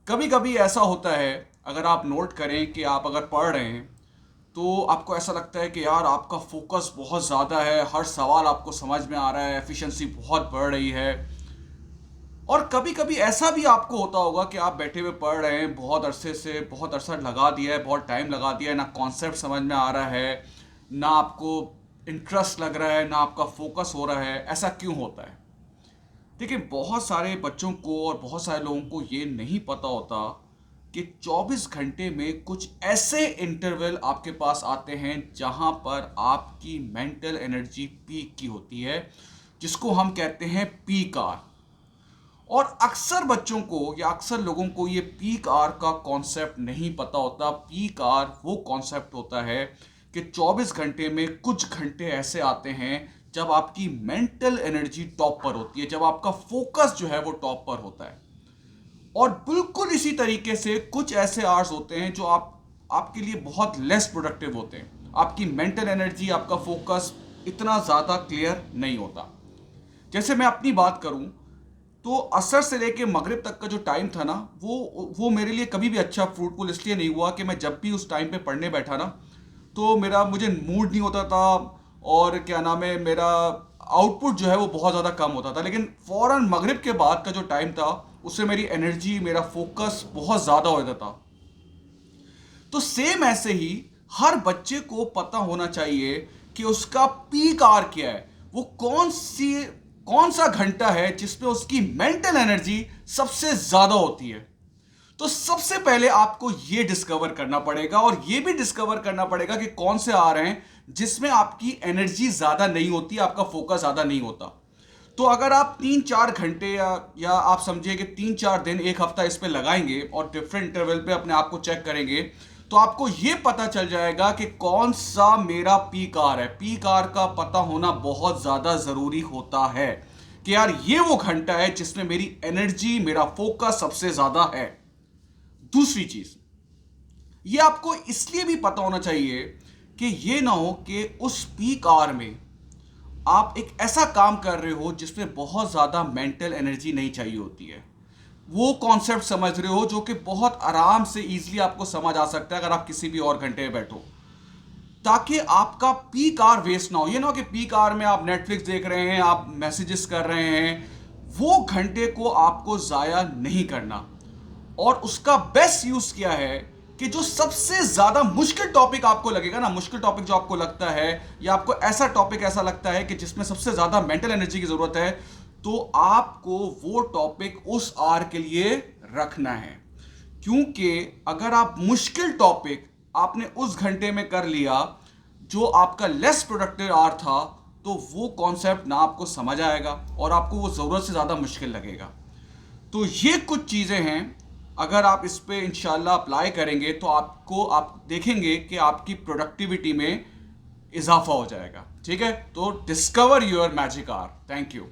कभी कभी ऐसा होता है, अगर आप नोट करें कि आप अगर पढ़ रहे हैं तो आपको ऐसा लगता है कि यार आपका फोकस बहुत ज़्यादा है, हर सवाल आपको समझ में आ रहा है, एफिशिएंसी बहुत बढ़ रही है। और कभी कभी ऐसा भी आपको होता होगा कि आप बैठे हुए पढ़ रहे हैं, बहुत अरसे से बहुत अरसा लगा दिया है, बहुत टाइम लगा दिया है, ना कॉन्सेप्ट समझ में आ रहा है, ना आपको इंटरेस्ट लग रहा है, ना आपका फोकस हो रहा है। ऐसा क्यों होता है? देखिए, बहुत सारे बच्चों को और बहुत सारे लोगों को ये नहीं पता होता कि 24 घंटे में कुछ ऐसे इंटरवल आपके पास आते हैं जहां पर आपकी मेंटल एनर्जी पीक की होती है, जिसको हम कहते हैं पीक आर। और अक्सर बच्चों को या अक्सर लोगों को ये पीक आर का कॉन्सेप्ट नहीं पता होता। पीक आर वो कॉन्सेप्ट होता है कि 24 घंटे में कुछ घंटे ऐसे आते हैं जब आपकी मेंटल एनर्जी टॉप पर होती है, जब आपका फोकस जो है वो टॉप पर होता है। और बिल्कुल इसी तरीके से कुछ ऐसे आवर्स होते हैं जो आपके लिए बहुत लेस प्रोडक्टिव होते हैं। आपकी मेंटल एनर्जी, आपका फोकस इतना ज़्यादा क्लियर नहीं होता। जैसे मैं अपनी बात करूं तो असर से लेके मगरिब तक का जो टाइम था ना, वो मेरे लिए कभी भी अच्छा फ्रूटफुल इसलिए नहीं हुआ कि मैं जब भी उस टाइम पे पढ़ने बैठा ना, तो मेरा मुझे मूड नहीं होता था, और क्या नाम है, मेरा आउटपुट जो है वो बहुत ज़्यादा कम होता था। लेकिन फ़ौरन मगरिब के बाद का जो टाइम था, उससे मेरी एनर्जी, मेरा फोकस बहुत ज़्यादा हो जाता था। तो सेम ऐसे ही हर बच्चे को पता होना चाहिए कि उसका पीक आवर क्या है, वो कौन सा घंटा है जिसमें उसकी मेंटल एनर्जी सबसे ज्यादा होती है। तो सबसे पहले आपको यह डिस्कवर करना पड़ेगा, और यह भी डिस्कवर करना पड़ेगा कि कौन से आवर हैं जिसमें आपकी एनर्जी ज्यादा नहीं होती, आपका फोकस ज्यादा नहीं होता। तो अगर आप 3-4 घंटे या आप समझिए कि 3-4 दिन, एक हफ्ता इस पे लगाएंगे और डिफरेंट इंटरवल पे अपने आप को चेक करेंगे, तो आपको यह पता चल जाएगा कि कौन सा मेरा पीक आवर है। पीक आवर का पता होना बहुत ज्यादा जरूरी होता है कि यार ये वो घंटा है जिसमें मेरी एनर्जी, मेरा फोकस सबसे ज्यादा है। दूसरी चीज, ये आपको इसलिए भी पता होना चाहिए कि ये ना हो कि उस पीक आवर में आप एक ऐसा काम कर रहे हो जिसमें बहुत ज़्यादा मेंटल एनर्जी नहीं चाहिए होती है। वो कॉन्सेप्ट समझ रहे हो जो कि बहुत आराम से इजीली आपको समझ आ सकता है अगर आप किसी भी और घंटे में बैठो, ताकि आपका पीक आवर वेस्ट ना हो। ये ना हो कि पीक आवर में आप नेटफ्लिक्स देख रहे हैं, आप मैसेजेस कर रहे हैं। वो घंटे को आपको ज़ाया नहीं करना। और उसका बेस्ट यूज क्या है कि जो सबसे ज्यादा मुश्किल टॉपिक आपको लगेगा ना, मुश्किल टॉपिक जो आपको लगता है, या आपको ऐसा टॉपिक ऐसा लगता है कि जिसमें सबसे ज्यादा मेंटल एनर्जी की जरूरत है, तो आपको वो टॉपिक उस आर के लिए रखना है। क्योंकि अगर आप मुश्किल टॉपिक आपने उस घंटे में कर लिया जो आपका लेस प्रोडक्टिव आर था, तो वो कॉन्सेप्ट ना आपको समझ आएगा और आपको वो जरूरत से ज्यादा मुश्किल लगेगा। तो ये कुछ चीज़ें हैं, अगर आप इस पे इंशाल्लाह अप्लाई करेंगे तो आप देखेंगे कि आपकी प्रोडक्टिविटी में इजाफा हो जाएगा। ठीक है, तो discover your magic are. Thank you.